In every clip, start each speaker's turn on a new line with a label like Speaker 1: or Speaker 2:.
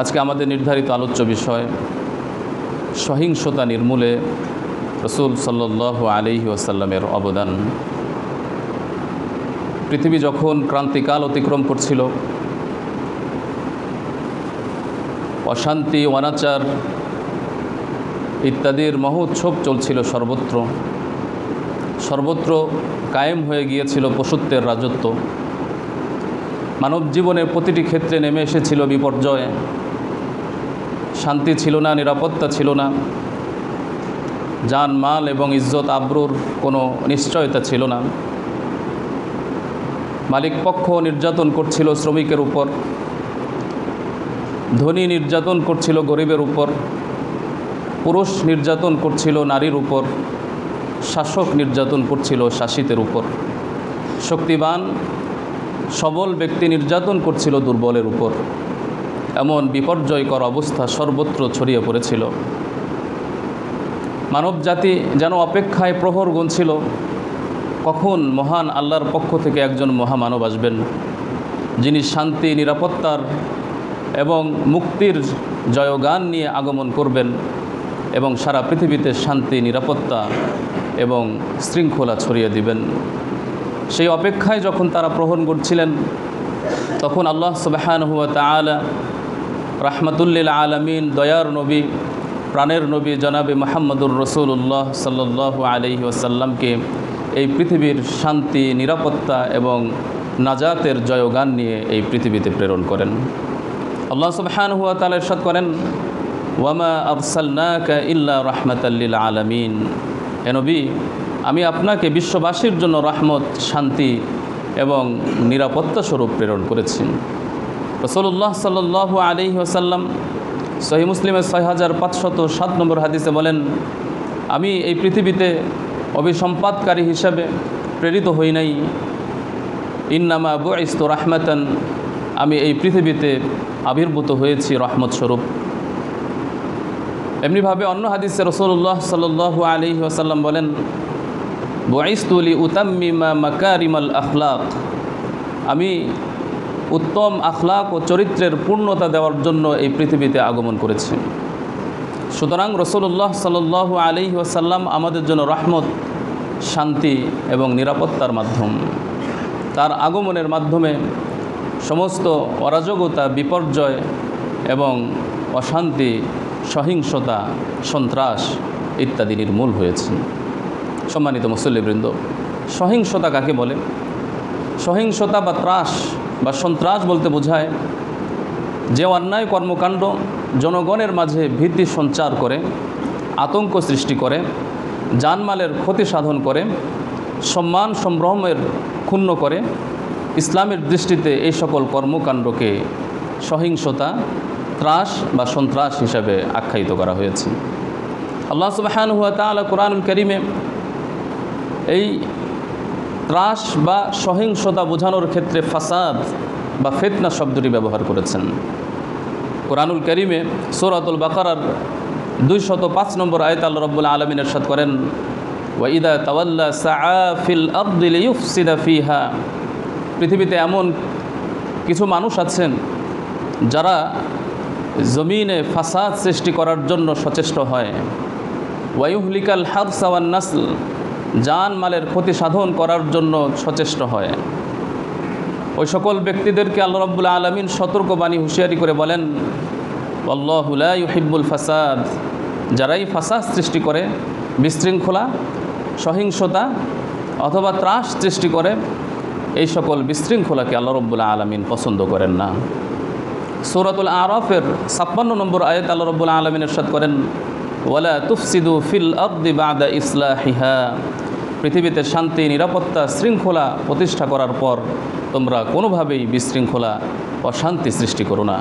Speaker 1: আজকে আমাদের নির্ধারিত আলোচ্য বিষয় সহিংসতা নির্মূলে রাসূল সাল্লাল্লাহু আলাইহি ওয়াসাল্লামের অবদান। পৃথিবী যখন ক্রান্তিকাল অতিক্রম করছিল, অশান্তি, অনাচার ইত্যাদির মহোৎসব চলছিল সর্বত্র কায়েম হয়ে গিয়েছিল পশুত্বের রাজত্ব। মানব জীবনের প্রতিটি ক্ষেত্রে নেমে এসেছিল বিপর্যয়। শান্তি ছিল না, নিরাপত্তা ছিল না, জান মাল এবং ইজ্জত আবরুর কোনো নিশ্চয়তা ছিল না। মালিক পক্ষ নির্যাতন করছিল শ্রমিকের উপর, ধনী নির্যাতন করছিল গরিবের উপর, পুরুষ নির্যাতন করছিল নারীর উপর, শাসক নির্যাতন করছিল শাসিতের উপর, শক্তিবান সবল ব্যক্তি নির্যাতন করছিল দুর্বলের উপর। এমন বিপর্যয়কর অবস্থা সর্বত্র ছড়িয়ে পড়েছিল। মানব জাতি যেন অপেক্ষায় প্রহর গুনছিল, কখন মহান আল্লাহর পক্ষ থেকে একজন মহামানব আসবেন, যিনি শান্তি, নিরাপত্তার এবং মুক্তির জয়গান নিয়ে আগমন করবেন এবং সারা পৃথিবীতে শান্তি, নিরাপত্তা এবং শৃঙ্খলা ছড়িয়ে দিবেন। সেই অপেক্ষায় যখন তারা প্রহর করছিলেন, তখন আল্লাহ সুবহানাহু ওয়া তাআলা রাহমাতুল্লিল আলামিন, দয়ার নবী, প্রাণের নবী জনাবে মুহাম্মদুর রাসূলুল্লাহ সাল্লাল্লাহু আলাইহি ওয়াসাল্লামকে এই পৃথিবীর শান্তি, নিরাপত্তা এবং নাজাতের জয়গান নিয়ে এই পৃথিবীতে প্রেরণ করেন। আল্লাহ সুবহানাহু ওয়া তাআলা ইরশাদ করেন, ওয়ামা আরসালনাকা ইল্লা রাহমাতাল লিল আলামিন। হে নবী, আমি আপনাকে বিশ্ববাসীর জন্য রহমত, শান্তি এবং নিরাপত্তা স্বরূপ প্রেরণ করেছি। রাসূলুল্লাহ সাল্লাল্লাহু আলাইহি ওয়াসাল্লাম সহিহ মুসলিমের 6507 নম্বর হাদিসে বলেন, আমি এই পৃথিবীতে অভিসম্পাদকারী হিসাবে প্রেরিত হই নাই, ইন্নামা বুইসতু রাহমাতান, আমি এই পৃথিবীতে আবির্ভূত হয়েছি রহমত স্বরূপ। এমনিভাবে অন্য হাদিসে রাসূলুল্লাহ সাল্লাল্লাহু আলাইহি ওয়াসাল্লাম বলেন, বুইসতু লিউতাম্মিমা মাকারিমাল আখলাক, আমি উত্তম আখলাক ও চরিত্রের পূর্ণতা দেওয়ার জন্য এই পৃথিবীতে আগমন করেছি। সুতরাং রাসূলুল্লাহ সাল্লাল্লাহু আলাইহি ওয়াসাল্লাম আমাদের জন্য রহমত, শান্তি এবং নিরাপত্তার মাধ্যম। তার আগমনের মাধ্যমে সমস্ত অরাজকতা, বিপর্যয় এবং অশান্তি, সহিংসতা, সন্ত্রাস ইত্যাদি নির্মূল হয়েছে। সম্মানিত মুসল্লিবৃন্দ, সহিংসতা কাকে বলে? সহিংসতা বা ত্রাস বা সন্ত্রাস বলতে বোঝায় যে অন্যায় কর্মকাণ্ড জনগণের মাঝে ভীতি সঞ্চার করে, আতঙ্ক সৃষ্টি করে, জানমালের ক্ষতি সাধন করে, সম্মান সম্ভ্রমের ক্ষুণ্ণ করে। ইসলামের দৃষ্টিতে এই সকল কর্মকাণ্ডকে সহিংসতা, ত্রাস বা সন্ত্রাস হিসাবে আখ্যায়িত করা হয়েছে। আল্লাহ সুবহানাহু ওয়া তাআলা কুরআনুল কারীমে এই ত্রাস বা সহিংসতা বোঝানোর ক্ষেত্রে ফাসাদ বা ফিতনা শব্দটি ব্যবহার করেছেন। কুরআনুল কারীমে সূরাতুল বাকারার 205 নম্বর আয়াতে আল্লাহ রাব্বুল আলামিন ইরশাদ করেন, ওয়া ইযা তাওয়াল্লা সাআ ফিল আরদি লিইফসিদা ফিহা। পৃথিবীতে এমন কিছু মানুষ আছেন যারা জমিনে ফাসাদ সৃষ্টি করার জন্য সচেষ্ট হয়। ওয়া ইউহলিকাল হারসা ওয়ান নাসল, জান মালের ক্ষতি সাধন করার জন্য সচেষ্ট হয়। ওই সকল ব্যক্তিদেরকে আল্লাহ রাব্বুল আলামিন সতর্কবাণী, হুঁশিয়ারি করে বলেন, আল্লাহু লা ইউহিব্বুল ফাসাদ, যারাই ফাসাদ সৃষ্টি করে, বিশৃঙ্খলা, সহিংসতা অথবা ত্রাস সৃষ্টি করে, এই সকল বিশৃঙ্খলাকে আল্লাহ রাব্বুল আলামিন পছন্দ করেন না। সূরাতুল আরাফের 56 নম্বর আয়াতে আল্লাহ রাব্বুল আলামিন ইরশাদ করেন, ওয়ালা তুফসিদু ফিল আরদি বা'দা ইসলাহিহা। পৃথিবীতে শান্তি, নিরাপত্তা, শৃঙ্খলা প্রতিষ্ঠা করার পর তোমরা কোনোভাবেই বিশৃঙ্খলা, অশান্তি সৃষ্টি করো না।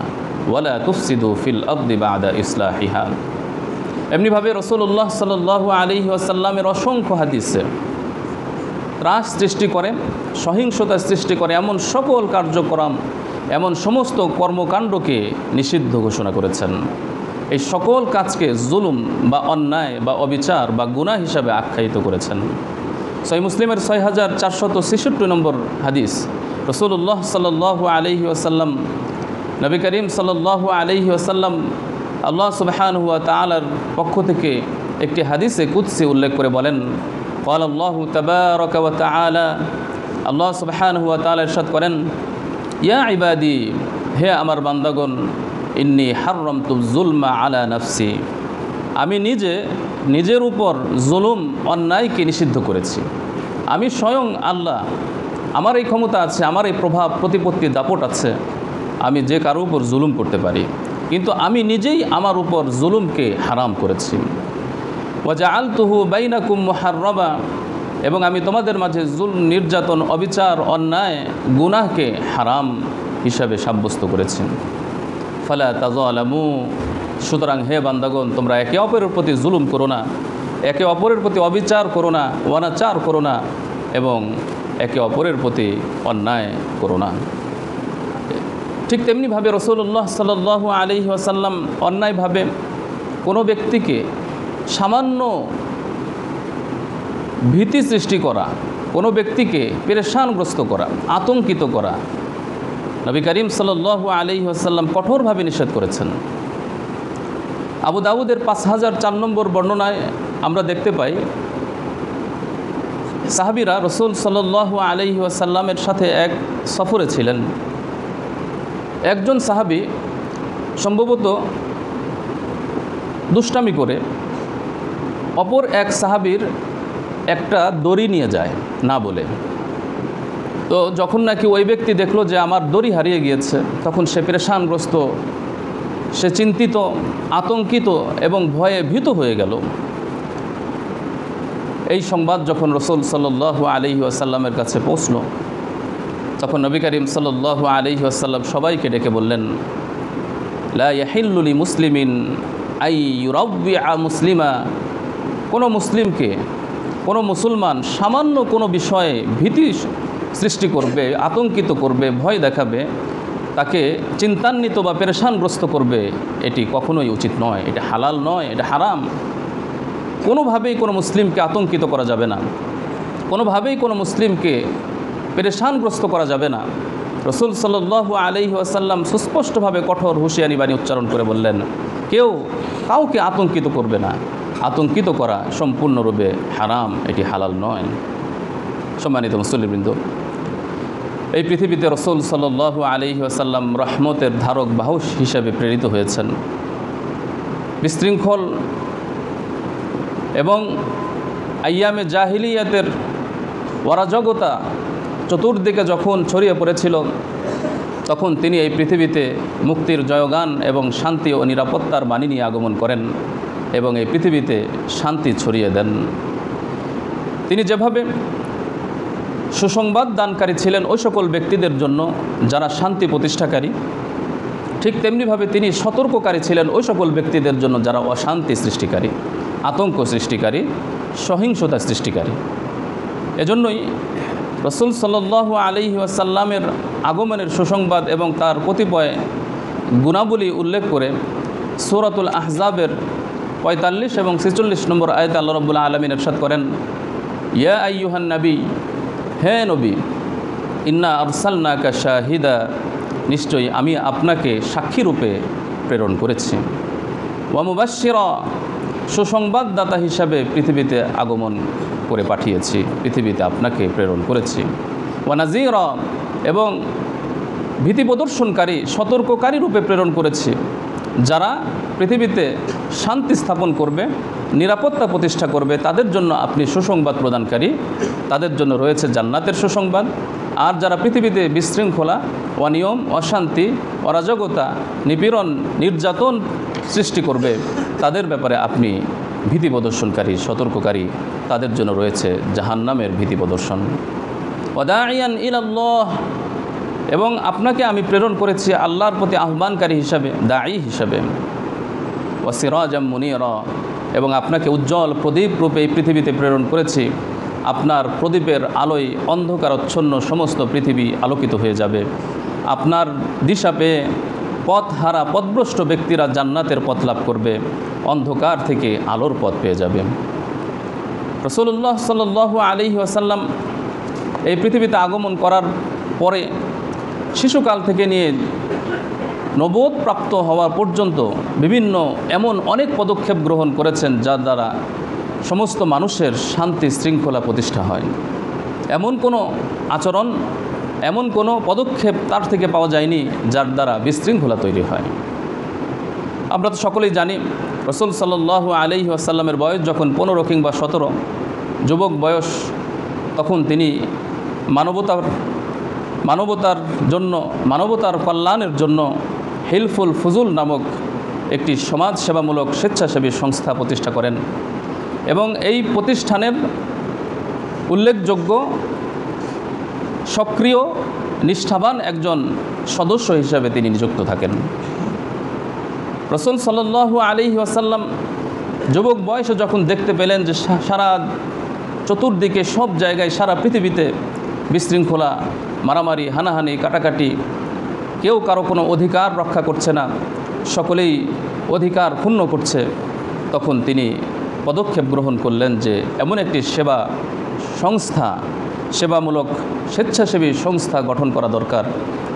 Speaker 1: ওয়ালা তুফসিদু ফিল আরদি বা'দা ইসলাহিহা। এমনিভাবে রাসূলুল্লাহ সাল্লাল্লাহু আলাইহি ওয়াসাল্লামের অসংখ্য হাদিসে ত্রাস সৃষ্টি করে, সহিংসতা সৃষ্টি করে এমন সকল কার্যক্রম, এমন সমস্ত কর্মকাণ্ডকে নিষিদ্ধ ঘোষণা করেছেন। এই সকল কাজকে জুলুম বা অন্যায় বা অবিচার বা গুনাহ হিসাবে আখ্যায়িত করেছেন। সহিহ মুসলিমের 6466 নম্বর হাদিস, রাসূলুল্লাহ সাল্লাল্লাহু আলাইহি ওয়াসাল্লাম নবী করিম সাল্লাল্লাহু আলাইহি ওয়াসাল্লাম আল্লাহ সুবহানাহু ওয়া তাআলার পক্ষ থেকে একটি হাদিসে কুদসি উল্লেখ করে বলেন, ক্বাল আল্লাহু তাবারাকা ওয়া তাআলা, আল্লাহ সুবহানাহু ওয়া তাআলা ইরশাদ করেন, ইয়া ইবাদি, হে আমার বান্দাগণ, ইন্নী হাররামতু যুলমা আলা নাফসি, আমি নিজের উপর জুলুম অন্যায়কে নিষিদ্ধ করেছি। আমি স্বয়ং আল্লাহ, আমার এই ক্ষমতা আছে, আমার এই প্রভাব প্রতিপত্তি দাপট আছে, আমি যে কারো উপর জুলুম করতে পারি, কিন্তু আমি নিজেই আমার উপর জুলুমকে হারাম করেছি। ওয়া জাআলতুহু বাইনাকুম মুহাররাবা, এবং আমি তোমাদের মাঝে জুলম, নির্যাতন, অবিচার, অন্যায়, গুনাহকে হারাম হিসাবে সাব্যস্ত করেছি। ফালা তাযালামু, সুতরাং হে বান্দাগণ, তোমরা একে অপরের প্রতি জুলুম করো না, একে অপরের প্রতি অবিচার করো না, অনাচার করো না, এবং একে অপরের প্রতি অন্যায় করো না। ঠিক তেমনিভাবে রাসূলুল্লাহ সাল্লাল্লাহু আলাইহি ওয়াসাল্লাম অন্যায়ভাবে কোনো ব্যক্তিকে সামান্য ভীতি সৃষ্টি করা, কোনো ব্যক্তিকে পেরেশানগ্রস্ত করা, আতঙ্কিত করা, নবী করিম সাল্লাল্লাহু আলাইহি ওয়াসাল্লাম কঠোরভাবে নিষেধ করেছেন। আবু দাউদের 5004 নম্বর বর্ণনায় আমরা দেখতে পাই, সাহাবীরা রাসূল সাল্লাল্লাহু আলাইহি ওয়াসাল্লামের সাথে এক সফরে ছিলেন। একজন সাহাবী সম্ভবত দুষ্টামি করে অপর এক সাহাবীর একটা দড়ি নিয়ে যায় না বলে। তো যখন নাকি ওই ব্যক্তি দেখলো যে আমার দড়ি হারিয়ে গিয়েছে, তখন সে পেরেশানগ্রস্ত, সে চিন্তিত, আতঙ্কিত এবং ভয়ে ভীত হয়ে গেল। এই সংবাদ যখন রাসূল সাল্লাল্লাহু আলাইহি ওয়াসাল্লামের কাছে পৌঁছল, তখন নবী করিম সাল্লাল্লাহু আলাইহি ওয়াসাল্লাম সবাইকে ডেকে বললেন, লা ইয়াহিল্লু লি মুসলিমিন আই ইউরাব্বিআ মুসলিমা, কোনো মুসলিমকে, কোনো মুসলমান সামান্য কোনো বিষয়ে ভীতি সৃষ্টি করবে, আতঙ্কিত করবে, ভয় দেখাবে, তাকে চিন্তান্বিত বা পেরেশানগ্রস্ত করবে, এটি কখনোই উচিত নয়, এটা হালাল নয়, এটা হারাম। কোনোভাবেই কোনো মুসলিমকে আতঙ্কিত করা যাবে না, কোনোভাবেই কোনো মুসলিমকে পেরেশানগ্রস্ত করা যাবে না। রাসূল সাল্লাল্লাহু আলাইহি ওয়াসাল্লাম সুস্পষ্টভাবে কঠোর হুঁশিয়ারি বাণী উচ্চারণ করে বললেন, কেউ কাউকে আতঙ্কিত করবে না, আতঙ্কিত করা সম্পূর্ণরূপে হারাম, এটি হালাল নয়। সম্মানিত মুসল্লিবৃন্দ, এই পৃথিবীতে রাসূল সাল্লাল্লাহু আলাইহি ওয়াসাল্লাম রহমতের ধারক বাহক হিসেবে প্রেরিত হয়েছেন। বিশৃঙ্খল এবং আইয়ামে জাহিলিয়াতের অরাজকতা চতুর্দিকে যখন ছড়িয়ে পড়েছিল, তখন তিনি এই পৃথিবীতে মুক্তির জয়গান এবং শান্তি ও নিরাপত্তার বাণী নিয়ে আগমন করেন এবং এই পৃথিবীতে শান্তি ছড়িয়ে দেন। তিনি যেভাবে সুসংবাদ দানকারী ছিলেন ওই সকল ব্যক্তিদের জন্য যারা শান্তি প্রতিষ্ঠাকারী, ঠিক তেমনিভাবে তিনি সতর্ককারী ছিলেন ওই সকল ব্যক্তিদের জন্য যারা অশান্তি সৃষ্টিকারী, আতঙ্ক সৃষ্টিকারী, সহিংসতা সৃষ্টিকারী। এজন্যই রাসূল সাল্লাল্লাহু আলাইহি ওয়াসাল্লামের আগমনের সুসংবাদ এবং তার কতিপয় গুণাবলী উল্লেখ করে সূরাতুল আহজাবের 45 এবং 46 নম্বর আয়াতে আল্লাহ রাব্বুল আলামিন ইরশাদ করেন, ইয়া আইয়ুহান নবী, হে নবী, ইন্না আরসালনাকা শাহিদা, নিশ্চয়ই আমি আপনাকে সাক্ষীরূপে প্রেরণ করেছি, ওয়া মুবাশশিরা, সুসংবাদদাতা হিসাবে পৃথিবীতে আগমন করে পাঠিয়েছি, পৃথিবীতে আপনাকে প্রেরণ করেছি, ওয়া নাযীরা, এবং ভীতি প্রদর্শনকারী, সতর্ককারী রূপে প্রেরণ করেছি। যারা পৃথিবীতে শান্তি স্থাপন করবে, নিরাপত্তা প্রতিষ্ঠা করবে, তাদের জন্য আপনি সুসংবাদ প্রদানকারী, তাদের জন্য রয়েছে জান্নাতের সুসংবাদ। আর যারা পৃথিবীতে বিশৃঙ্খলা, অনিয়ম, অশান্তি, অরাজকতা, নিপীড়ন, নির্যাতন সৃষ্টি করবে, তাদের ব্যাপারে আপনি ভীতি প্রদর্শনকারী, সতর্ককারী, তাদের জন্য রয়েছে জাহান্নামের ভীতি প্রদর্শন। ওয়াদাইয়ান ইলাল্লাহ, এবং আপনাকে আমি প্রেরণ করেছি আল্লাহর প্রতি আহ্বানকারী হিসাবে, দায়ী হিসাবে। ওয়া সিরাজাম মুনীরা, এবং আপনাকে উজ্জ্বল প্রদীপ রূপে এই পৃথিবীতে প্রেরণ করেছি। আপনার প্রদীপের আলোয় অন্ধকারচ্ছন্ন সমস্ত পৃথিবী আলোকিত হয়ে যাবে। আপনার দিশা পেয়ে পথহারা, পথভ্রষ্ট ব্যক্তিরা জান্নাতের পথ লাভ করবে, অন্ধকার থেকে আলোর পথ পেয়ে যাবে। রাসূলুল্লাহ সাল্লাল্লাহু আলাইহি ওয়াসাল্লাম এই পৃথিবীতে আগমন করার পরে শিশুকাল থেকে নিয়ে নবুয়ত প্রাপ্ত হওয়া পর্যন্ত বিভিন্ন এমন অনেক পদক্ষেপ গ্রহণ করেছেন যার দ্বারা সমস্ত মানুষের শান্তি শৃঙ্খলা প্রতিষ্ঠা হয়। এমন কোনো আচরণ, এমন কোনো পদক্ষেপ তার থেকে পাওয়া যায়নি যার দ্বারা বিশৃঙ্খলা তৈরি হয়। আমরা তো সকলেই জানি রাসূল সাল্লাল্লাহু আলাইহি ওয়াসাল্লামের বয়স যখন 15 কিংবা 17, যুবক বয়স, তখন তিনি মানবতার কল্যাণের জন্য হিলফুল ফুজুল নামক একটি সমাজ সেবামূলক স্বেচ্ছাসেবী সংস্থা প্রতিষ্ঠা করেন এবং এই প্রতিষ্ঠানের উল্লেখযোগ্য সক্রিয় নিষ্ঠাবান একজন সদস্য হিসেবে তিনি নিযুক্ত থাকেন। রাসূল সাল্লাল্লাহু আলাইহি ওয়াসাল্লাম যুবক বয়সে যখন দেখতে পেলেন যে সারা চতুর্দিকে সব জায়গায় সারা পৃথিবীতে বিশৃঙ্খলা, মারামারি, হানাহানি, কাটাকাটি, কেউ কারো কোনো অধিকার রক্ষা করছে না, সকলেই অধিকার ক্ষুণ্ণ করছে, তখন তিনি পদক্ষেপ গ্রহণ করলেন যে এমন একটি সেবামূলক স্বেচ্ছাসেবী সংস্থা গঠন করা দরকার,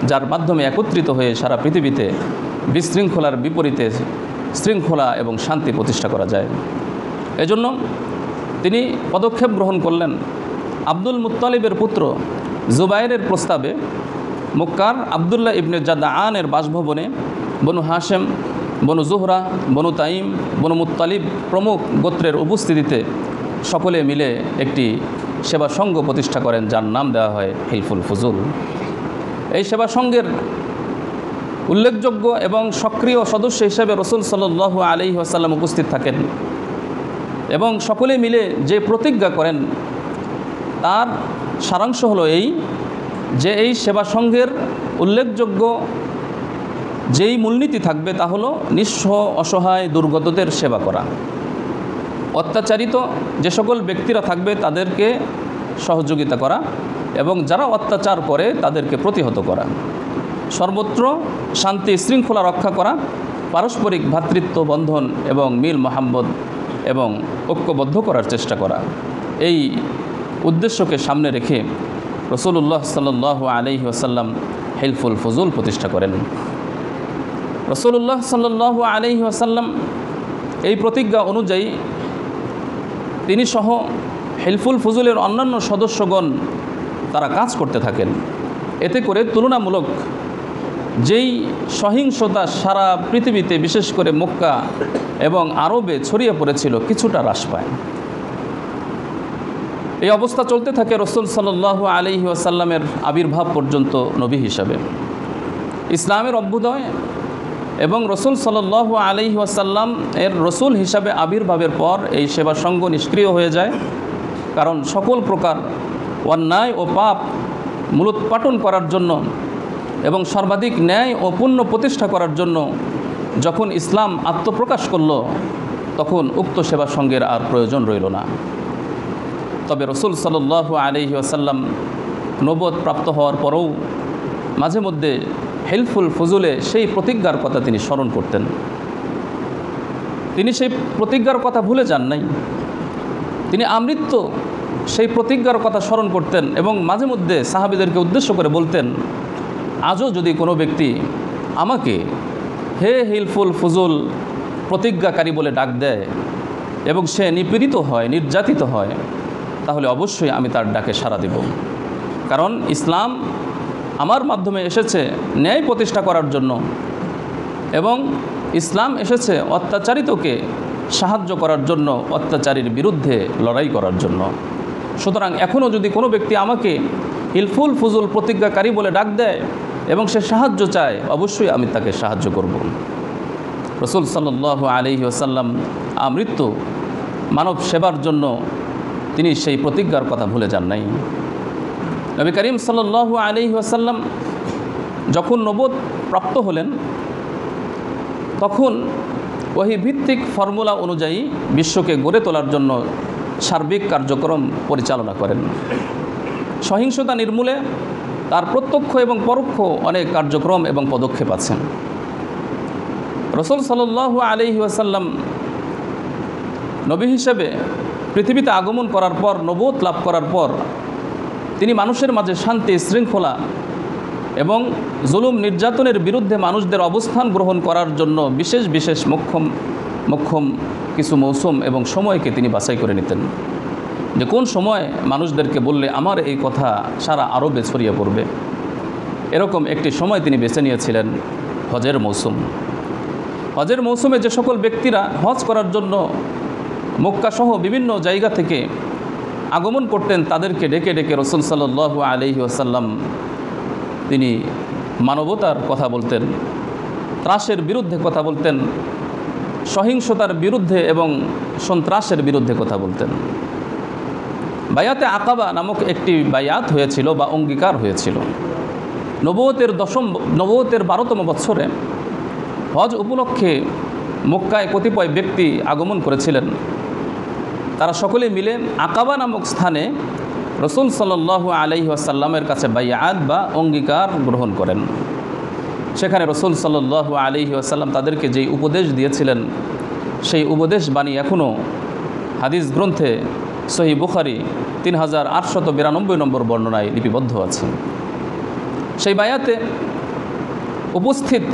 Speaker 1: যার মাধ্যমে একত্রিত হয়ে সারা পৃথিবীতে বিশৃঙ্খলার বিপরীতে শৃঙ্খলা এবং শান্তি প্রতিষ্ঠা করা যায়। এজন্য তিনি পদক্ষেপ গ্রহণ করলেন। আব্দুল মুত্তালিবের পুত্র জুবাইরের প্রস্তাবে মক্কার আবদুল্লাহ ইবনে জাদআনের বাসভবনে বনু হাশেম, বনু জুহরা, বনু তাইম, বনু মুত্তালিব প্রমুখ গোত্রের উপস্থিতিতে সকলে মিলে একটি সেবা সংঘ প্রতিষ্ঠা করেন, যার নাম দেওয়া হয় হিলফুল ফুজুল। এই সেবা সংঘের উল্লেখযোগ্য এবং সক্রিয় সদস্য হিসেবে রাসূল সাল্লাল্লাহু আলাইহি ওয়াসাল্লাম উপস্থিত থাকেন এবং সকলে মিলে যে প্রতিজ্ঞা করেন তার সারাংশ হলো এই যে এই সেবা সংঘের উল্লেখযোগ্য যেই মূলনীতি থাকবে তা হলো নিঃস্ব, অসহায়, দুর্গতদের সেবা করা, অত্যাচারিত যে সকল ব্যক্তিরা থাকবে তাদেরকে সহযোগিতা করা এবং যারা অত্যাচার করে তাদেরকে প্রতিহত করা, সর্বত্র শান্তি শৃঙ্খলা রক্ষা করা, পারস্পরিক ভ্রাতৃত্ব বন্ধন এবং মিল মোহাম্মদ এবং ঐক্যবদ্ধ করার চেষ্টা করা। এই উদ্দেশ্যকে সামনে রেখে রাসূলুল্লাহ সাল্লাল্লাহু আলাইহি ওয়াসাল্লাম হিলফুল ফুজুল প্রতিষ্ঠা করেন। রাসূলুল্লাহ সাল্লাল্লাহু আলাইহি ওয়াসাল্লাম এই প্রতিজ্ঞা অনুযায়ী তিনি সহ হিলফুল ফুজুলের অন্যান্য সদস্যগণ তারা কাজ করতে থাকেন। এতে করে তুলনামূলক যেই সহিংসতা সারা পৃথিবীতে বিশেষ করে মক্কা এবং আরবে ছড়িয়ে পড়েছিল কিছুটা হ্রাস পায়। এই অবস্থা চলতে থাকে রাসূল সাল্লাল্লাহু আলাইহি ওয়াসাল্লামের আবির্ভাব পর্যন্ত নবী হিসাবে। ইসলামের অভ্যুদয় এবং রাসূল সাল্লাল্লাহু আলাইহি ওয়াসাল্লাম এর রাসূল হিসাবে আবির্ভাবের পর এই সেবা সংঘ নিষ্ক্রিয় হয়ে যায়, কারণ সকল প্রকার অন্যায় ও পাপ মূলোৎপাটন করার জন্য এবং সর্বাধিক ন্যায় ও পুণ্য প্রতিষ্ঠা করার জন্য যখন ইসলাম আত্মপ্রকাশ করল তখন উক্ত সেবা সংঘের আর প্রয়োজন রইল না। তবে রাসূল সাল্লাল্লাহু আলাইহি ওয়াসাল্লাম নবুয়ত প্রাপ্ত হওয়ার পরেও মাঝে মধ্যে হিলফুল ফুজুলে সেই প্রতিজ্ঞার কথা তিনি স্মরণ করতেন। তিনি সেই প্রতিজ্ঞার কথা ভুলে যান নাই, তিনি আমৃত্যু সেই প্রতিজ্ঞার কথা স্মরণ করতেন এবং মাঝে মধ্যে সাহাবীদেরকে উদ্দেশ্য করে বলতেন, আজও যদি কোনো ব্যক্তি আমাকে হে হিলফুল ফুজুল প্রতিজ্ঞাকারী বলে ডাক দেয় এবং সে নিপীড়িত হয়, নির্যাতিত হয়, তাহলে অবশ্যই আমি তার ডাকে সাড়া দেব, কারণ ইসলাম আমার মাধ্যমে এসেছে ন্যায় প্রতিষ্ঠা করার জন্য এবং ইসলাম এসেছে অত্যাচারিতকে সাহায্য করার জন্য, অত্যাচারীর বিরুদ্ধে লড়াই করার জন্য। সুতরাং এখনও যদি কোনো ব্যক্তি আমাকে হিলফুল ফুজুল প্রতিজ্ঞাকারী বলে ডাক দেয় এবং সে সাহায্য চায়, অবশ্যই আমি তাকে সাহায্য করব। রাসূল সাল্লাল্লাহু আলাইহি ওয়াসাল্লাম আমৃত্যু মানব সেবার জন্য তিনি সেই প্রতিজ্ঞার কথা ভুলে যান নাই। নবী করিম সাল্লাল্লাহু আলাইহি ওয়াসাল্লাম যখন নবুয়ত প্রাপ্ত হলেন তখন ওহী ভিত্তিক ফর্মুলা অনুযায়ী বিশ্বকে গড়ে তোলার জন্য সার্বিক কার্যক্রম পরিচালনা করেন। সহিংসতা নির্মূলে তার প্রত্যক্ষ এবং পরোক্ষ অনেক কার্যক্রম এবং পদক্ষেপ আছে। রাসূল সাল্লাল্লাহু আলাইহি ওয়াসাল্লাম নবী হিসেবে পৃথিবীতে আগমন করার পর, নবুয়ত লাভ করার পর তিনি মানুষের মাঝে শান্তি শৃঙ্খলা এবং জুলুম নির্যাতনের বিরুদ্ধে মানুষদের অবস্থান গ্রহণ করার জন্য বিশেষ বিশেষ মোক্ষম কিছু মৌসুম এবং সময়কে তিনি বাছাই করে নিতেন, যে কোন সময় মানুষদেরকে বললে আমার এই কথা সারা আরবে ছড়িয়ে পড়বে। এরকম একটি সময় তিনি বেছে নিয়েছিলেন হজের মৌসুম। হজের মৌসুমে যে সকল ব্যক্তিরা হজ করার জন্য মক্কাসহ বিভিন্ন জায়গা থেকে আগমন করতেন, তাদেরকে ডেকে ডেকে রাসূল সাল্লাল্লাহু আলাইহি ওয়াসাল্লাম তিনি মানবতার কথা বলতেন, ত্রাসের বিরুদ্ধে কথা বলতেন, সহিংসতার বিরুদ্ধে এবং সন্ত্রাসের বিরুদ্ধে কথা বলতেন। বায়াতে আকাবা নামক একটি বায়াত হয়েছিল বা অঙ্গীকার হয়েছিল। নবুয়তের 12তম বৎসরে হজ উপলক্ষে মক্কায় কতিপয় ব্যক্তি আগমন করেছিলেন। তারা সকলে মিলে আকাবা নামক স্থানে রাসূল সাল্লাল্লাহু আলাইহি ওয়াসাল্লামের কাছে বায়াত বা অঙ্গীকার গ্রহণ করেন। সেখানে রাসূল সাল্লাল্লাহু আলাইহি ওয়াসাল্লাম তাদেরকে যেই উপদেশ দিয়েছিলেন, সেই উপদেশ বাণী এখনও হাদিস গ্রন্থে সহিহ বুখারী 3892 নম্বর বর্ণনায় লিপিবদ্ধ আছে। সেই বায়াতে উপস্থিত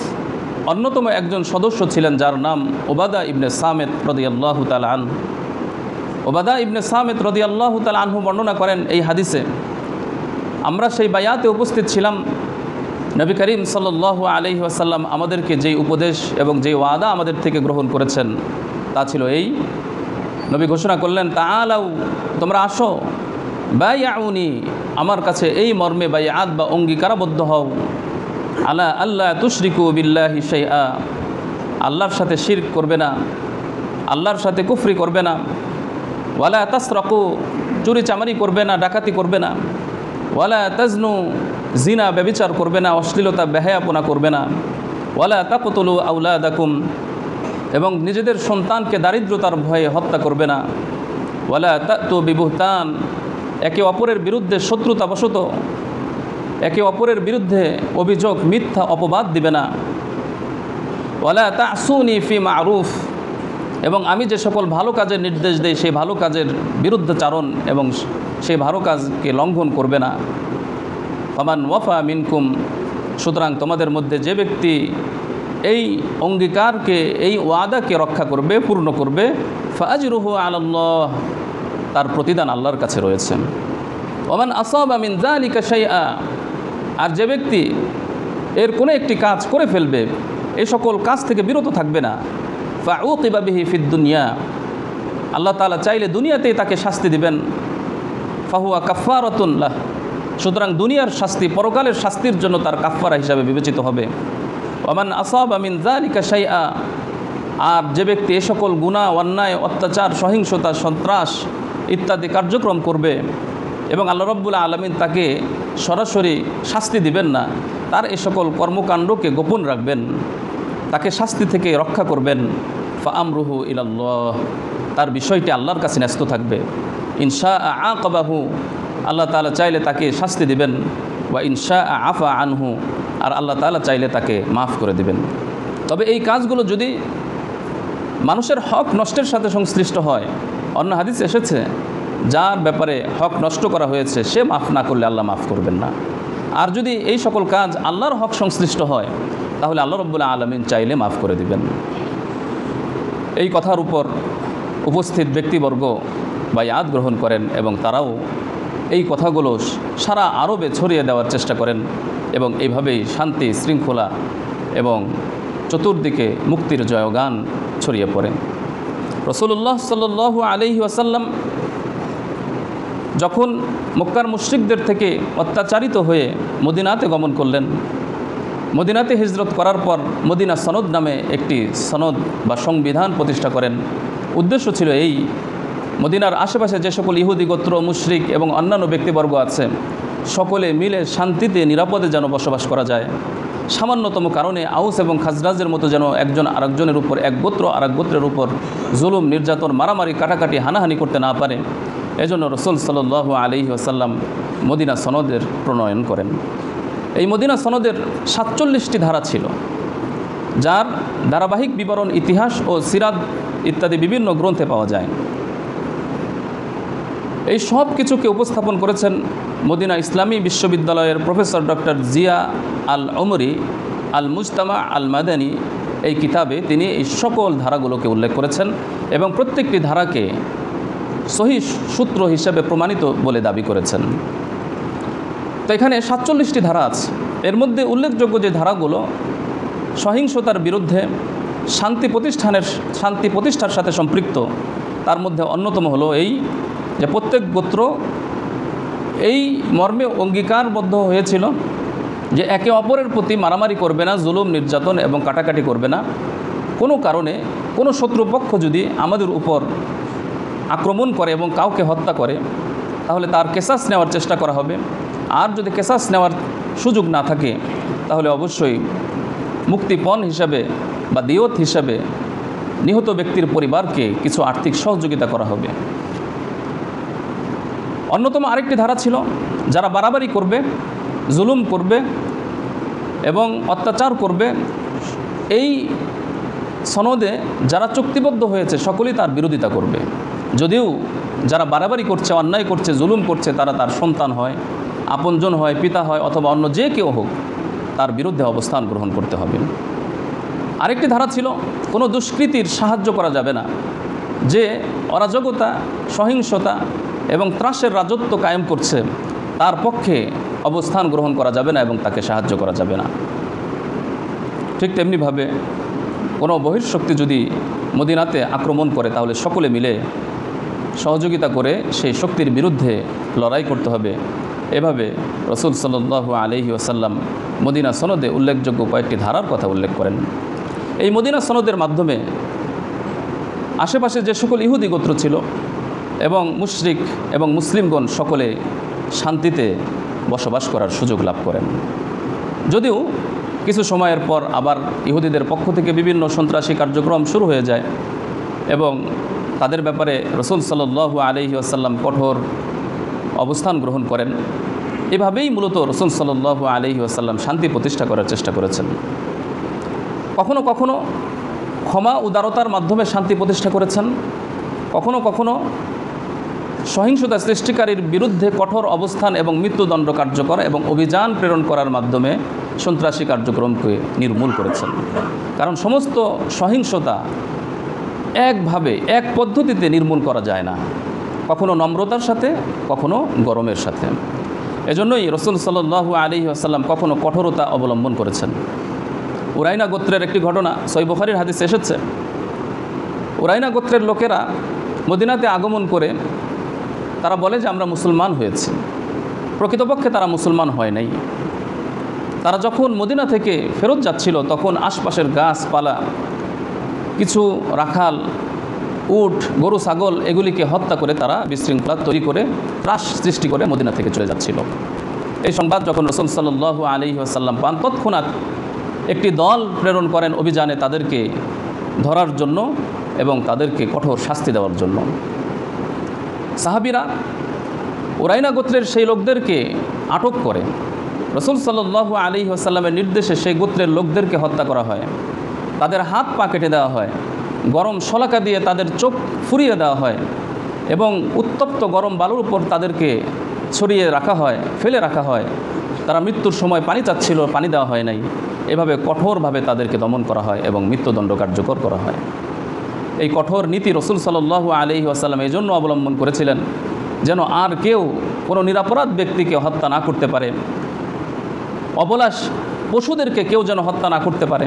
Speaker 1: অন্যতম একজন সদস্য ছিলেন, যার নাম উবাদা ইবনে সামিত রাদিয়াল্লাহু তাআলা আনহু। উবাদা ইবনে সামিত রাদিয়াল্লাহু তাআলা আনহু বর্ণনা করেন এই হাদিসে, আমরা সেই বায়াতে উপস্থিত ছিলাম। নবী করিম সাল্লাল্লাহু আলাইহি ওয়াসাল্লাম আমাদেরকে যেই উপদেশ এবং যেই ওয়াদা আমাদের থেকে গ্রহণ করেছেন তা ছিল এই, নবী ঘোষণা করলেন, তাআলাউ, তোমরা আসো, বায়াউনি, আমার কাছে এই মর্মে বায়াত বা অঙ্গীকারাবদ্ধ হও, আলা আল্লাহ তুশরিকু বিল্লাহি শাইআ, আল্লাহর সাথে শিরক করবে না, আল্লাহর সাথে কুফরি করবে না, ওয়ালা তাসরাকু, চুরি চামারি করবে না, ডাকাতি করবে না, ওয়ালা তাজনু, জিনা ব্যভিচার করবে না, অশ্লীলতা বেহায়াপনা করবে না, ওয়ালা তাকতুলু আওলাদাকুম, এবং নিজেদের সন্তানকে দারিদ্রতার ভয়ে হত্যা করবে না, ওয়ালা তাতু বিবুহতান, একে অপরের বিরুদ্ধে শত্রুতাবশত একে অপরের বিরুদ্ধে অভিযোগ মিথ্যা অপবাদ দিবে না, ওয়ালা তাসুনি ফি মারুফ, এবং আমি যে সকল ভালো কাজের নির্দেশ দেই সেই ভালো কাজের বিরুদ্ধাচারণ এবং সেই ভালো কাজকে লঙ্ঘন করবে না। ফামান ওয়াফা মিনকুম, সুতরাং তোমাদের মধ্যে যে ব্যক্তি এই অঙ্গীকারকে, এই ওয়াদাকে রক্ষা করবে, পূর্ণ করবে, ফাজরুহু আলাল্লাহ, তার প্রতিদান আল্লাহর কাছে রয়েছে। ওমান আসাবা মিন যালিকা শাইআ, আর যে ব্যক্তি এর কোনো একটি কাজ করে ফেলবে, এই সকল কাজ থেকে বিরত থাকবে না, ফাউকিবা বিহি ফিদ দুনিয়া, আল্লাহ তাআলা চাইলে দুনিয়াতেই তাকে শাস্তি দিবেন, ফাহুয়া কাফফারাতুন লাহ, সুতরাং দুনিয়ার শাস্তি পরকালের শাস্তির জন্য তার কাফফারা হিসাবে বিবেচিত হবে। ওমান আসাবা মিন যালিকা শাইআ, আর যে ব্যক্তি এ সকল গুনাহ, অন্যায়, অত্যাচার, সহিংসতা, সন্ত্রাস ইত্যাদি কার্যক্রম করবে এবং আল্লাহ রাব্বুল আলামিন তাকে সরাসরি শাস্তি দিবেন না, তার এ সকল কর্মকাণ্ডকে গোপন রাখবেন, তাকে শাস্তি থেকে রক্ষা করবেন, ফাআমরুহু ইলাল্লাহ, তার বিষয়টি আল্লাহর কাছে ন্যস্ত থাকবে। ইনশা আকাবাহু, আল্লাহ তাআলা চাইলে তাকে শাস্তি দিবেন, ওয়া ইনশা আফা আনহু, আর আল্লাহ তাআলা চাইলে তাকে মাফ করে দিবেন। তবে এই কাজগুলো যদি মানুষের হক নষ্টের সাথে সংশ্লিষ্ট হয়, অন্য হাদিস এসেছে যার ব্যাপারে হক নষ্ট করা হয়েছে সে মাফ না করলে আল্লাহ মাফ করবেন না। আর যদি এই সকল কাজ আল্লাহর হক সংশ্লিষ্ট হয় তাহলে আল্লাহ রাব্বুল আলামিন চাইলে মাফ করে দিবেন। এই কথার উপর উপস্থিত ব্যক্তিবর্গ বায়াত গ্রহণ করেন এবং তারাও এই কথাগুলো সারা আরবে ছড়িয়ে দেওয়ার চেষ্টা করেন এবং এইভাবেই শান্তি, শৃঙ্খলা এবং চতুর্দিকে মুক্তির জয়গান ছড়িয়ে পড়ে। রাসূলুল্লাহ সাল্লাল্লাহু আলাইহি ওয়াসাল্লাম যখন মক্কার মুশরিকদের থেকে অত্যাচারিত হয়ে মদিনাতে গমন করলেন, মদিনাতে হিজরত করার পর মদিনা সনদ নামে একটি সনদ বা সংবিধান প্রতিষ্ঠা করেন। উদ্দেশ্য ছিল এই, মদিনার আশেপাশে যে সকল ইহুদি গোত্র, মুশরিক এবং অন্যান্য ব্যক্তিবর্গ আছে সকলে মিলে শান্তিতে নিরাপদে যেন বসবাস করা যায়। সামান্যতম কারণে আউস এবং খাজরাজের মতো যেন একজন আরেকজনের উপর, এক গোত্র আরেক গোত্রের উপর জুলুম, নির্যাতন, মারামারি, কাটাকাটি, হানাহানি করতে না পারে, এজন্য রাসূল সাল্লাল্লাহু আলাইহি ওয়াসাল্লাম মদিনা সনদের প্রণয়ন করেন। এই মদিনা সনদের 47টি ধারা ছিল, যার ধারাবাহিক বিবরণ ইতিহাস ও সিরাত ইত্যাদি বিভিন্ন গ্রন্থে পাওয়া যায়। এই সব কিছুকে উপস্থাপন করেছেন মদিনা ইসলামী বিশ্ববিদ্যালয়ের প্রফেসর ডক্টর জিয়া আল উমরি আল মুজতামা আল মাদানী এই কিতাবে তিনি এই সকল ধারাগুলোকে উল্লেখ করেছেন এবং প্রত্যেকটি ধারাকে সহিহ সূত্র হিসেবে প্রমাণিত বলে দাবি করেছেন। তো এখানে 47টি ধারা আছে। এর মধ্যে উল্লেখযোগ্য যে ধারাগুলো সহিংসতার বিরুদ্ধে শান্তি প্রতিষ্ঠার সাথে সম্পৃক্ত, তার মধ্যে অন্যতম হলো এই যে প্রত্যেক গোত্র এই মর্মে অঙ্গীকারবদ্ধ হয়েছিল যে একে অপরের প্রতি মারামারি করবে না, জুলুম নির্যাতন এবং কাটাকাটি করবে না। কোনো কারণে কোনো শত্রুপক্ষ যদি আমাদের উপর আক্রমণ করে এবং কাউকে হত্যা করে তাহলে তার কেসাস নেওয়ার চেষ্টা করা হবে। আর যদি কেসাস নেওয়ার সুযোগ না থাকে তাহলে অবশ্যই মুক্তিপণ হিসাবে বা দিয়ত হিসাবে নিহত ব্যক্তির পরিবারকে কিছু আর্থিক সহযোগিতা করা হবে। অন্যতম আরেকটি ধারা ছিল, যারা বাড়াবাড়ি করবে, জুলুম করবে এবং অত্যাচার করবে, এই সনদে যারা চুক্তিবদ্ধ হয়েছে সকলেই তার বিরোধিতা করবে। যদিও যারা বাড়াবাড়ি করছে, অন্যায় করছে, জুলুম করছে, তারা তার সন্তান হয়, আপনজন হয়, পিতা হয় অথবা অন্য যে কেউ হোক, তার বিরুদ্ধে অবস্থান গ্রহণ করতে হবে। আরেকটি ধারা ছিল, কোনো দুষ্কৃতির সাহায্য করা যাবে না। যে অরাজকতা, সহিংসতা এবং ত্রাসের রাজত্ব কায়েম করছে তার পক্ষে অবস্থান গ্রহণ করা যাবে না এবং তাকে সাহায্য করা যাবে না। ঠিক তেমনিভাবে কোনো বহির্শক্তি যদি মদিনাতে আক্রমণ করে তাহলে সকলে মিলে সহযোগিতা করে সেই শক্তির বিরুদ্ধে লড়াই করতে হবে। এভাবে রাসূল সাল্লাল্লাহু আলাইহি ওয়াসাল্লাম মদিনা সনদে উল্লেখযোগ্য কয়েকটি ধারার কথা উল্লেখ করেন। এই মদিনা সনদের মাধ্যমে আশেপাশে যে সকল ইহুদি গোত্র ছিল এবং মুশরিক এবং মুসলিমগণ সকলে শান্তিতে বসবাস করার সুযোগ লাভ করেন। যদিও কিছু সময়ের পর আবার ইহুদিদের পক্ষ থেকে বিভিন্ন সন্ত্রাসী কার্যক্রম শুরু হয়ে যায় এবং তাদের ব্যাপারে রাসূল সাল্লাল্লাহু আলাইহি ওয়াসাল্লাম কঠোর অবস্থান গ্রহণ করেন। এভাবেই মূলত রাসূল সাল্লাল্লাহু আলাইহি ওয়াসাল্লাম শান্তি প্রতিষ্ঠা করার চেষ্টা করেছেন। কখনো কখনো ক্ষমা উদারতার মাধ্যমে শান্তি প্রতিষ্ঠা করেছেন, কখনো কখনো সহিংসতা সৃষ্টিকারীর বিরুদ্ধে কঠোর অবস্থান এবং মৃত্যুদণ্ড কার্যকর এবং অভিযান প্রেরণ করার মাধ্যমে সন্ত্রাসী কার্যক্রমকে নির্মূল করেছেন। কারণ সমস্ত সহিংসতা একভাবে এক পদ্ধতিতে নির্মূল করা যায় না, কখনো নম্রতার সাথে, কখনো গরমের সাথে। এজন্যই রাসূল সাল্লাল্লাহু আলাইহি ওয়াসাল্লাম কখনো কঠোরতা অবলম্বন করেছেন। উরাইনা গোত্রের একটি ঘটনা সহিহ বুখারীর হাদিসে এসেছে। উরাইনা গোত্রের লোকেরা মদিনাতে আগমন করে তারা বলে যে আমরা মুসলমান হয়েছি। প্রকৃতপক্ষে তারা মুসলমান হয় নাই। তারা যখন মদিনা থেকে ফেরত যাচ্ছিল তখন আশপাশের গাছপালা, কিছু রাখাল, উট, গরু, ছাগল এগুলিকে হত্যা করে তারা বিশৃঙ্খলা তৈরি করে ত্রাস সৃষ্টি করে মদিনা থেকে চলে যাচ্ছিল। এই সংবাদ যখন রাসূল সাল্লাল্লাহু আলাইহি ওয়াসাল্লাম পান, তৎক্ষণাৎ একটি দল প্রেরণ করেন অভিযানে তাদেরকে ধরার জন্য এবং তাদেরকে কঠোর শাস্তি দেওয়ার জন্য। সাহাবীরা উরাইনা গোত্রের সেই লোকদেরকে আটক করে রাসূল সাল্লাল্লাহু আলাইহি ওয়াসাল্লামের নির্দেশে সেই গোত্রের লোকদেরকে হত্যা করা হয়। তাদের হাত পা কেটে দেওয়া হয়, গরম শলাকা দিয়ে তাদের চোখ ফুরিয়ে দেওয়া হয় এবং উত্তপ্ত গরম বালুর উপর তাদেরকে ছড়িয়ে রাখা হয়, ফেলে রাখা হয়। তারা মৃত্যুর সময় পানি চাচ্ছিল, পানি দেওয়া হয় নাই। এভাবে কঠোরভাবে তাদেরকে দমন করা হয় এবং মৃত্যুদণ্ড কার্যকর করা হয়। এই কঠোর নীতি রাসূল সাল্লাল্লাহু আলাইহি ওয়াসাল্লাম এই জন্য অবলম্বন করেছিলেন যেন আর কেউ কোনো নিরপরাধ ব্যক্তিকে হত্যা না করতে পারে, অবলাশ পশুদেরকে কেউ যেন হত্যা না করতে পারে।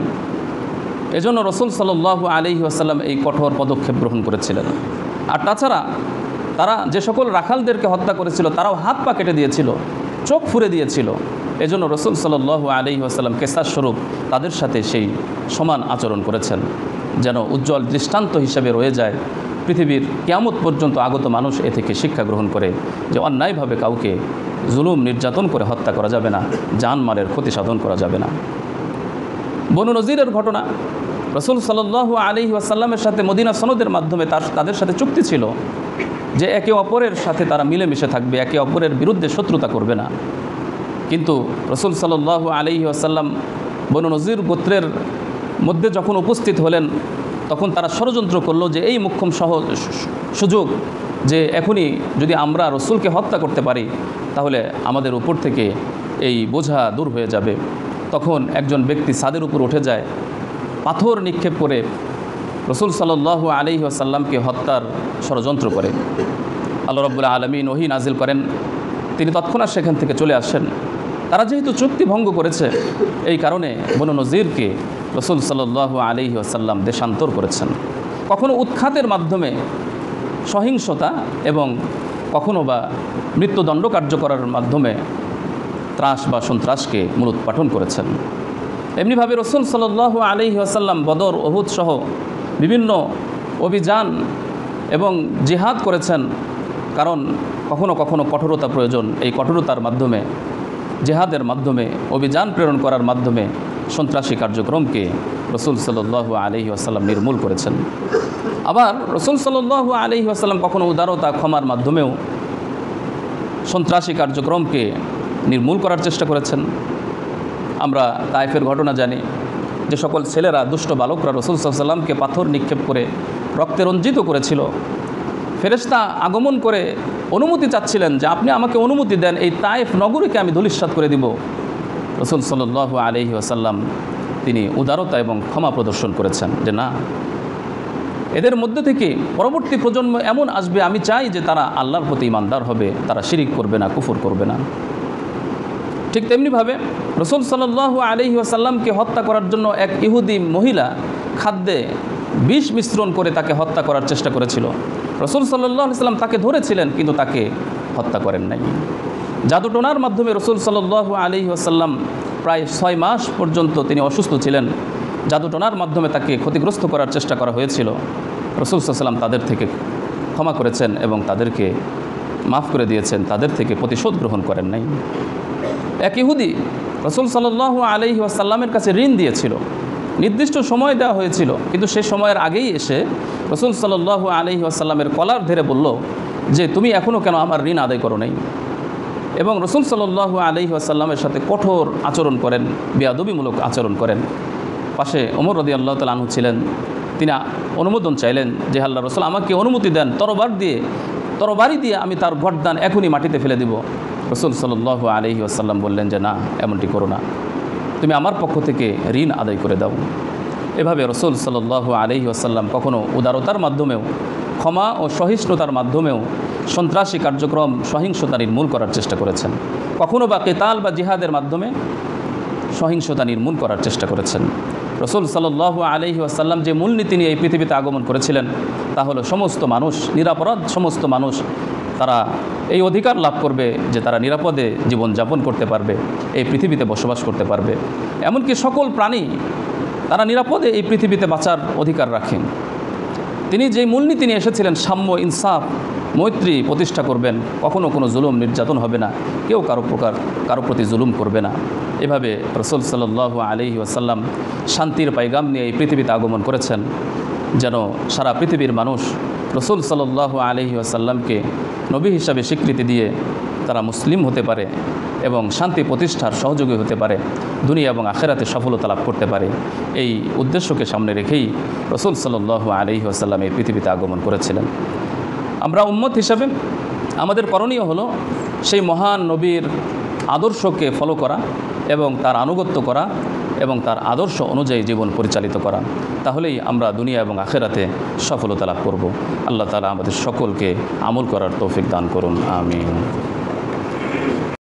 Speaker 1: এজন্য রাসূল সাল্লাল্লাহু আলাইহি ওয়াসাল্লাম এই কঠোর পদক্ষেপ গ্রহণ করেছিলেন। আর তাছাড়া তারা যে সকল রাখালদেরকে হত্যা করেছিল তারাও হাত পা কেটে দিয়েছিল, চোখ ফুরে দিয়েছিল। এজন্য রাসূল সাল্লাল্লাহু আলাইহি ওয়াসাল্লাম কেসাস স্বরূপ তাদের সাথে সেই সমান আচরণ করেছেন, যেন উজ্জ্বল দৃষ্টান্ত হিসেবে রয়ে যায়। পৃথিবীর কিয়ামত পর্যন্ত আগত মানুষ এ থেকে শিক্ষা গ্রহণ করে যে অন্যায়ভাবে কাউকে জুলুম নির্যাতন করে হত্যা করা যাবে না, জানমালের ক্ষতি সাধন করা যাবে না। বনু নজিরের ঘটনা, রাসূল সাল্লাল্লাহু আলাইহি ওয়াসাল্লামের সাথে মদিনা সনদের মাধ্যমে তাদের সাথে চুক্তি ছিল যে একে অপরের সাথে তারা মিলেমিশে থাকবে, একে অপরের বিরুদ্ধে শত্রুতা করবে না। কিন্তু রাসূল সাল্লাল্লাহু আলাইহি ওয়াসাল্লাম বনু নজির গোত্রের মধ্যে যখন উপস্থিত হলেন তখন তারা ষড়যন্ত্র করলো যে এই মোক্ষম সুযোগ যে এখনই যদি আমরা রসুলকে হত্যা করতে পারি তাহলে আমাদের উপর থেকে এই বোঝা দূর হয়ে যাবে। তখন একজন ব্যক্তি ছাদের উপর উঠে যায়, পাথর নিক্ষেপ করে রসুল সাল্লাল্লাহু আলাইহি ওয়াসাল্লামকে হত্যার ষড়যন্ত্র করে। আল্লাহ রাব্বুল আলামিন ওহী নাজিল করেন, তিনি তৎক্ষণাৎ সেখান থেকে চলে আসেন। তারা যেহেতু চুক্তি ভঙ্গ করেছে, এই কারণে বনু নজিরকে রসুল সাল্লাল্লাহু আলাইহি ওয়াসাল্লাম দেশান্তর করেছেন। কখনো উৎখাতের মাধ্যমে সহিংসতা এবং কখনো বা মৃত্যুদণ্ড কার্যকরের মাধ্যমে ত্রাস বা সন্ত্রাসকে মূলোৎপাটন করেছেন। এমনিভাবে রসুল সাল্লাল্লাহু আলাইহি ওয়াসাল্লাম বদর, উহুদ সহ বিভিন্ন অভিযান এবং জিহাদ করেছেন, কারণ কখনো কখনো কঠোরতা প্রয়োজন। এই কঠোরতার মাধ্যমে, জিহাদের মাধ্যমে, অভিযান প্রেরণ করার মাধ্যমে সন্ত্রাসী কার্যক্রমকে রসুল সাল্লাল্লাহু আলাইহি ওয়াসাল্লাম নির্মূল করেছেন। আবার রসুল সাল্লাল্লাহু আলাইহি ওয়াসাল্লাম কখনো উদারতা, ক্ষমার মাধ্যমেও সন্ত্রাসী কার্যক্রমকে নির্মূল করার চেষ্টা করেছেন। আমরা তায়েফের ঘটনা জানি, যে সকল ছেলেরা, দুষ্ট বালকরা রসুল সাল্লাল্লাহু আলাইহি ওয়াসাল্লামকে পাথর নিক্ষেপ করে রক্তে রঞ্জিত করেছিল, ফেরেশতা আগমন করে অনুমতি চাচ্ছিলেন যে আপনি আমাকে অনুমতি দেন, এই তায়েফ নগরীকে আমি ধূলিসাৎ করে দিব। রসুল সাল্লাল্লাহু আলাইহি ওয়াসাল্লাম তিনি উদারতা এবং ক্ষমা প্রদর্শন করেছেন, যে না, এদের মধ্যে থেকে পরবর্তী প্রজন্ম এমন আসবে, আমি চাই যে তারা আল্লাহর প্রতি ঈমানদার হবে, তারা শিরিক করবে না, কুফর করবে না। ঠিক তেমনিভাবে রসুল সাল্লাল্লাহু আলাইহি ওয়াসাল্লামকে হত্যা করার জন্য এক ইহুদি মহিলা খাদ্যে বিষ মিশ্রণ করে তাকে হত্যা করার চেষ্টা করেছিল। রসুল সাল্লাল্লাহু আলাইহি ওয়াসাল্লাম তাকে ধরেছিলেন, কিন্তু তাকে হত্যা করেন নাই। জাদুটোনার মাধ্যমে রসুল সাল্লাল্লাহু আলাইহি ওয়াসাল্লাম প্রায় 6 মাস পর্যন্ত তিনি অসুস্থ ছিলেন। জাদুটোনার মাধ্যমে তাকে ক্ষতিগ্রস্ত করার চেষ্টা করা হয়েছিল। রসুল সাল্লাল্লাহু আলাইহি ওয়াসাল্লাম তাদের থেকে ক্ষমা করেছেন এবং তাদেরকে মাফ করে দিয়েছেন, তাদের থেকে প্রতিশোধ গ্রহণ করেন নাই। এক ইহুদি রসুল সাল্লাল্লাহু আলাইহি ওয়াসাল্লামের কাছে ঋণ দিয়েছিল, নির্দিষ্ট সময় দেওয়া হয়েছিল, কিন্তু সে সময়ের আগেই এসে রসুল সাল্লাল্লাহু আলাইহি ওয়াসাল্লামের কলার ধরে বলল যে তুমি এখনও কেন আমার ঋণ আদায় করো নাই, এবং রসুল সাল্লাল্লাহু আলাইহি ওয়াসাল্লামের সাথে কঠোর আচরণ করেন, বেয়াদবিমূলক আচরণ করেন। পাশে ওমর রাদিয়াল্লাহু তাআলা আনহু ছিলেন, তিনি অনুমোদন চাইলেন যে আল্লাহর রাসূল আমাকে অনুমতি দেন, তরবারি দিয়ে আমি তার গর্দান এখনই মাটিতে ফেলে দিব। রসুল সাল্লাল্লাহু আলাইহি ওয়াসাল্লাম বললেন যে না, এমনটি করো না, তুমি আমার পক্ষ থেকে ঋণ আদায় করে দাও। এভাবে রসুল সাল্লাল্লাহু আলাইহি ওয়াসাল্লাম কখনও উদারতার মাধ্যমেও, ক্ষমা ও সহিষ্ণুতার মাধ্যমেও সন্ত্রাসী কার্যক্রম, সহিংসতা নির্মূল করার চেষ্টা করেছেন। কখনও বা কিতাল বা জিহাদের মাধ্যমে সহিংসতা নির্মূল করার চেষ্টা করেছেন। রসুল সাল্লাল্লাহু আলাইহি ওয়াসাল্লাম যে মূলনীতি নিয়ে এই পৃথিবীতে আগমন করেছিলেন তা হলো সমস্ত মানুষ, নিরাপরাধ সমস্ত মানুষ, তারা এই অধিকার লাভ করবে যে তারা নিরাপদে জীবনযাপন করতে পারবে, এই পৃথিবীতে বসবাস করতে পারবে। এমনকি সকল প্রাণী তারা নিরাপদে এই পৃথিবীতে বাঁচার অধিকার রাখেন। তিনি যেই মূলনীতি নিয়ে এসেছিলেন, সাম্য, ইনসাফ, মৈত্রী প্রতিষ্ঠা করবেন, কখনো কোনো জুলুম নির্যাতন হবে না, কেউ কারো প্রতি জুলুম করবে না। এভাবে রসুল সাল্লাল্লাহু আলাইহি ওয়াসাল্লাম শান্তির পায়গাম নিয়ে এই পৃথিবীতে আগমন করেছেন, যেন সারা পৃথিবীর মানুষ রসুল সাল্লাল্লাহু আলাইহি ওয়াসাল্লামকে নবী হিসাবে স্বীকৃতি দিয়ে তারা মুসলিম হতে পারে এবং শান্তি প্রতিষ্ঠার সহযোগী হতে পারে, দুনিয়া এবং আখিরাতে সফলতা লাভ করতে পারে। এই উদ্দেশ্যকে সামনে রেখেই রসুল সাল্লাল্লাহু আলাইহি ওয়াসাল্লাম এই পৃথিবীতে আগমন করেছিলেন। আমরা উম্মত হিসাবে আমাদের করণীয় হলো সেই মহান নবীর আদর্শকে ফলো করা এবং তার আনুগত্য করা এবং তার আদর্শ অনুযায়ী জীবন পরিচালিত করা। তাহলেই আমরা দুনিয়া এবং আখিরাতে সফলতা লাভ করব। আল্লাহ তাআলা আমাদের সকলকে আমল করার তৌফিক দান করুন। আমিন।